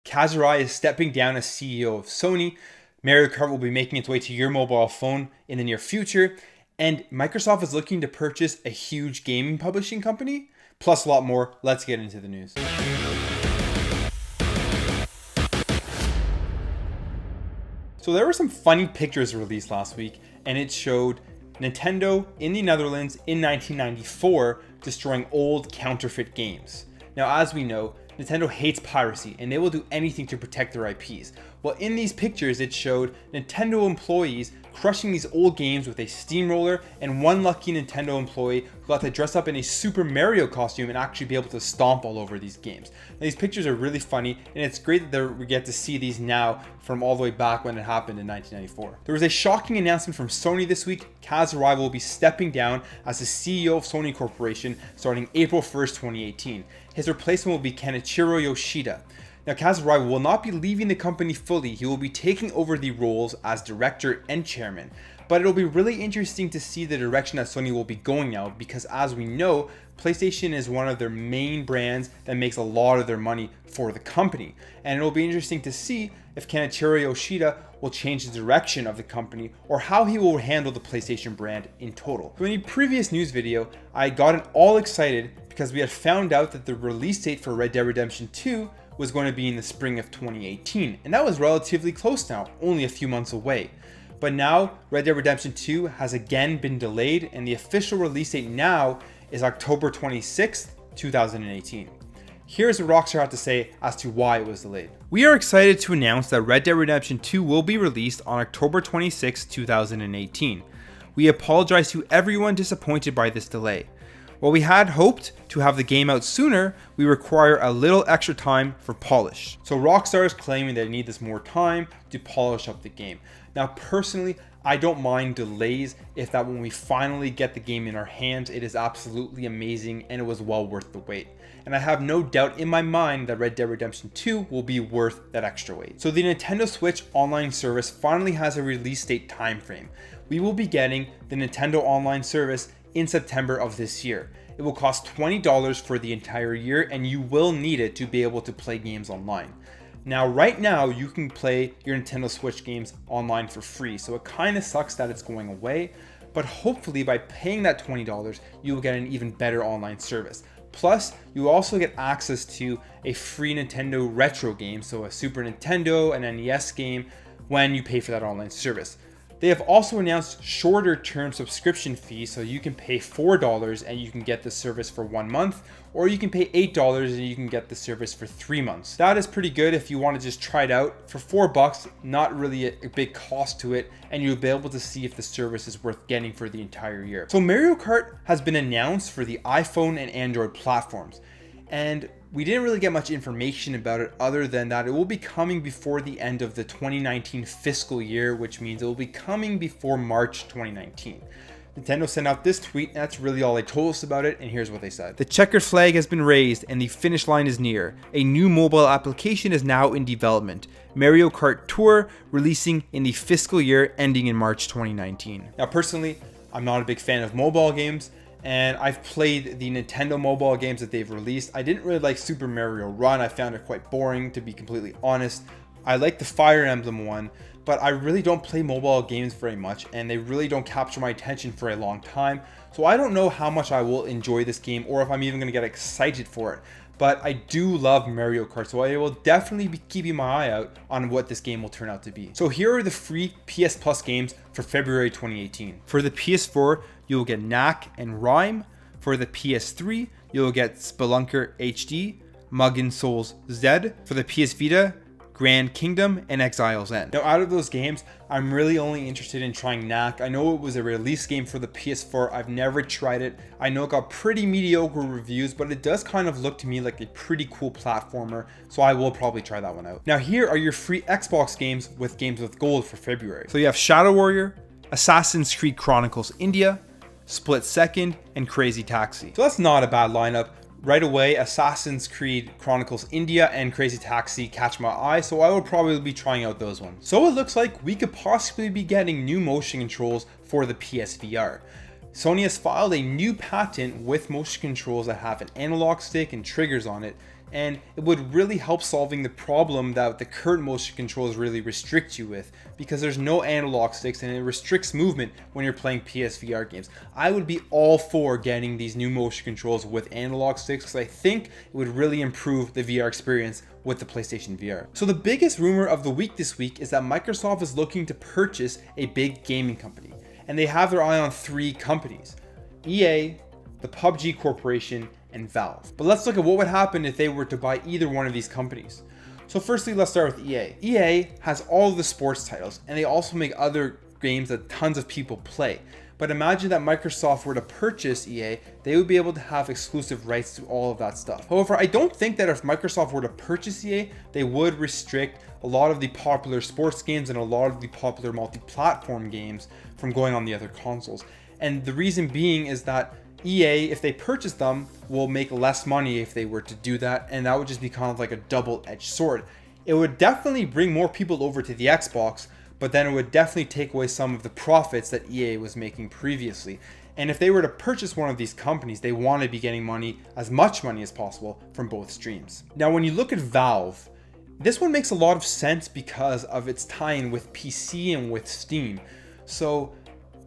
Kaz Hirai is stepping down as CEO of Sony. Mario Kart will be making its way to your mobile phone in the near future. And Microsoft is looking to purchase a huge gaming publishing company, plus a lot more. Let's get into the news. So there were some funny pictures released last week, and it showed Nintendo in the Netherlands in 1994 destroying old counterfeit games. Now, as we know, Nintendo hates piracy and they will do anything to protect their IPs. Well, in these pictures, it showed Nintendo employees crushing these old games with a steamroller, and one lucky Nintendo employee who got to dress up in a Super Mario costume and actually be able to stomp all over these games. Now, these pictures are really funny, and it's great that we get to see these now from all the way back when it happened in 1994. There was a shocking announcement from Sony this week. Kaz Hirai will be stepping down as the CEO of Sony Corporation starting April 1st, 2018. His replacement will be Kenichiro Yoshida. Now, Kaz Hirai will not be leaving the company fully. He will be taking over the roles as director and chairman. But it'll be really interesting to see the direction that Sony will be going now, because as we know, PlayStation is one of their main brands that makes a lot of their money for the company. And it'll be interesting to see if Kenichiro Yoshida will change the direction of the company or how he will handle the PlayStation brand in total. So in a previous news video, I got all excited because we had found out that the release date for Red Dead Redemption 2 was going to be in the spring of 2018, and that was relatively close now, only a few months away. But now Red Dead Redemption 2 has again been delayed, and the official release date now is October 26th, 2018. Here's what Rockstar had to say as to why it was delayed. We are excited to announce that Red Dead Redemption 2 will be released on October 26, 2018. We apologize to everyone disappointed by this delay. While we had hoped to have the game out sooner, we require a little extra time for polish. So Rockstar is claiming they need this more time to polish up the game. Now personally, I don't mind delays if that when we finally get the game in our hands, it is absolutely amazing and it was well worth the wait. And I have no doubt in my mind that Red Dead Redemption 2 will be worth that extra wait. So the Nintendo Switch online service finally has a release date time frame. We will be getting the Nintendo online service in September of this year. It will cost $20 for the entire year, and you will need it to be able to play games online. Now, right now, you can play your Nintendo Switch games online for free, so it kind of sucks that it's going away, but hopefully by paying that $20, you will get an even better online service. Plus, you also get access to a free Nintendo retro game, so a Super Nintendo and NES game, when you pay for that online service. They have also announced shorter term subscription fees, so you can pay $4 and you can get the service for 1 month, or you can pay $8 and you can get the service for 3 months. That is pretty good if you want to just try it out for $4, not really a big cost to it, and you'll be able to see if the service is worth getting for the entire year. So Mario Kart has been announced for the iPhone and Android platforms, and we didn't really get much information about it other than that it will be coming before the end of the 2019 fiscal year, which means it will be coming before March 2019. Nintendo sent out this tweet, and that's really all they told us about it, and here's what they said. The checkered flag has been raised and the finish line is near. A new mobile application is now in development. Mario Kart Tour releasing in the fiscal year ending in March 2019. Now personally, I'm not a big fan of mobile games, and I've played the Nintendo mobile games that they've released. I didn't really like Super Mario Run. I found it quite boring, to be completely honest. I like the Fire Emblem one, but I really don't play mobile games very much, and they really don't capture my attention for a long time. So I don't know how much I will enjoy this game or if I'm even going to get excited for it. But I do love Mario Kart, so I will definitely be keeping my eye out on what this game will turn out to be. So here are the free PS Plus games for February 2018. For the PS4, you'll get Knack and Rhyme. For the PS3, you'll get Spelunker HD, Muggin Souls Z. For the PS Vita, Grand Kingdom and Exile's End. Now out of those games, I'm really only interested in trying Knack. I know it was a release game for the PS4. I've never tried it. I know it got pretty mediocre reviews, but it does kind of look to me like a pretty cool platformer, so I will probably try that one out. Now here are your free Xbox games with gold for February. So you have Shadow Warrior, Assassin's Creed Chronicles India, Split Second, and Crazy Taxi. So that's not a bad lineup. Right away, Assassin's Creed Chronicles India and Crazy Taxi catch my eye, so I will probably be trying out those ones. So it looks like we could possibly be getting new motion controls for the PSVR. Sony has filed a new patent with motion controls that have an analog stick and triggers on it, and it would really help solving the problem that the current motion controls really restrict you with, because there's no analog sticks and it restricts movement when you're playing PSVR games. I would be all for getting these new motion controls with analog sticks because I think it would really improve the VR experience with the PlayStation VR. So the biggest rumor of the week this week is that Microsoft is looking to purchase a big gaming company, and they have their eye on 3 companies: EA, the PUBG Corporation, and Valve. But let's look at what would happen if they were to buy either one of these companies. So firstly, let's start with EA. EA has all of the sports titles, and they also make other games that tons of people play. But imagine that Microsoft were to purchase EA, they would be able to have exclusive rights to all of that stuff. However, I don't think that if Microsoft were to purchase EA, they would restrict a lot of the popular sports games and a lot of the popular multi-platform games from going on the other consoles. And the reason being is that EA, if they purchase them, will make less money if they were to do that, and that would just be kind of like a double-edged sword. It would definitely bring more people over to the Xbox, but then it would definitely take away some of the profits that EA was making previously. And if they were to purchase one of these companies, they want to be getting money, as much money as possible, from both streams. Now, when you look at Valve, this one makes a lot of sense because of its tie-in with PC and with Steam. So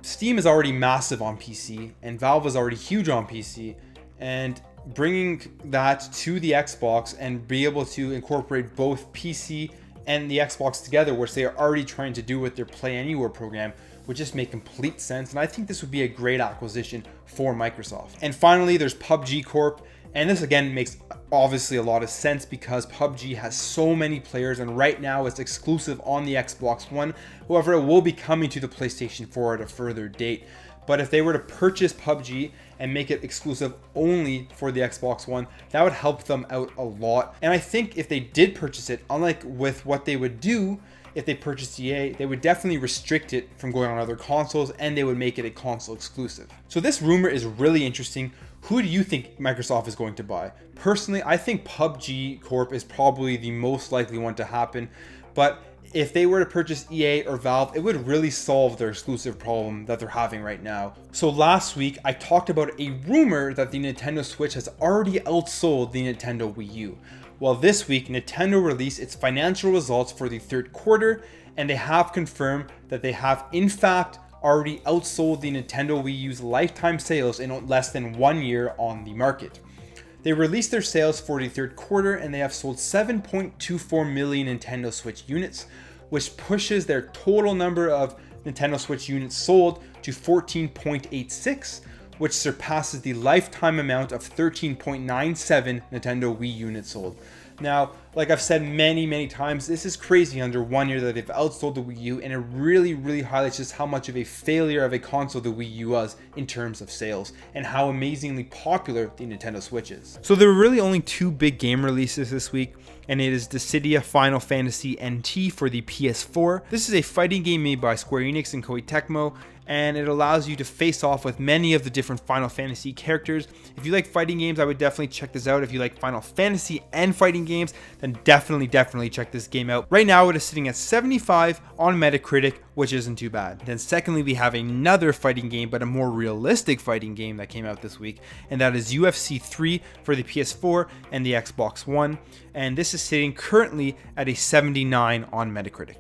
Steam is already massive on PC, and Valve is already huge on PC, and bringing that to the Xbox and be able to incorporate both PC and the Xbox together, which they are already trying to do with their Play Anywhere program, would just make complete sense. And I think this would be a great acquisition for Microsoft. And finally, there's PUBG Corp. And this again makes obviously a lot of sense because PUBG has so many players, and right now it's exclusive on the Xbox One. However, it will be coming to the PlayStation 4 at a further date. But if they were to purchase PUBG and make it exclusive only for the Xbox One, that would help them out a lot. And I think if they did purchase it, unlike with what they would do if they purchased EA, they would definitely restrict it from going on other consoles, and they would make it a console exclusive. So this rumor is really interesting. Who do you think Microsoft is going to buy? Personally, I think PUBG Corp is probably the most likely one to happen, but if they were to purchase EA or Valve, it would really solve their exclusive problem that they're having right now. So last week, I talked about a rumor that the Nintendo Switch has already outsold the Nintendo Wii U. Well, this week, Nintendo released its financial results for the 3rd quarter, and they have confirmed that they have in fact already outsold the Nintendo Wii U's lifetime sales in less than 1 year on the market. They released their sales for the 3rd quarter, and they have sold 7.24 million Nintendo Switch units, which pushes their total number of Nintendo Switch units sold to 14.86, which surpasses the lifetime amount of 13.97 Nintendo Wii units sold. Now, like I've said many times, this is crazy under 1 year that they've outsold the Wii U, and it really highlights just how much of a failure of a console the Wii U was in terms of sales, and how amazingly popular the Nintendo Switch is. So there were really only 2 big game releases this week, and it is Dissidia Final Fantasy NT for the PS4. This is a fighting game made by Square Enix and Koei Tecmo, and it allows you to face off with many of the different Final Fantasy characters. If you like fighting games, I would definitely check this out. If you like Final Fantasy and fighting games, then definitely check this game out. Right now, it is sitting at 75 on Metacritic, which isn't too bad. Then secondly, we have another fighting game, but a more realistic fighting game that came out this week, and that is UFC 3 for the PS4 and the Xbox One. And this is sitting currently at a 79 on Metacritic.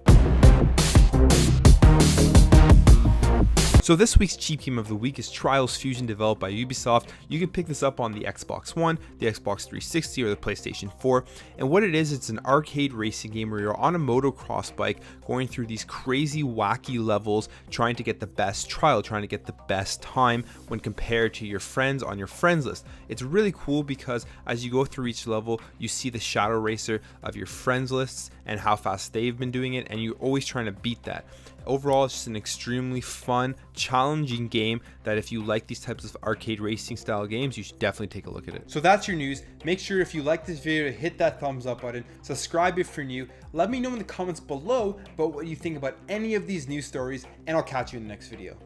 So this week's cheap game of the week is Trials Fusion, developed by Ubisoft. You can pick this up on the Xbox One, the Xbox 360, or the PlayStation 4. And what it is, it's an arcade racing game where you're on a motocross bike going through these crazy, wacky levels, trying to get the best trial, trying to get the best time when compared to your friends on your friends list. It's really cool because as you go through each level, you see the shadow racer of your friends lists and how fast they've been doing it, and you're always trying to beat that. Overall, it's just an extremely fun, challenging game that if you like these types of arcade racing style games, you should definitely take a look at it. So that's your news. Make sure if you like this video to hit that thumbs up button, subscribe if you're new, let me know in the comments below about what you think about any of these news stories, and I'll catch you in the next video.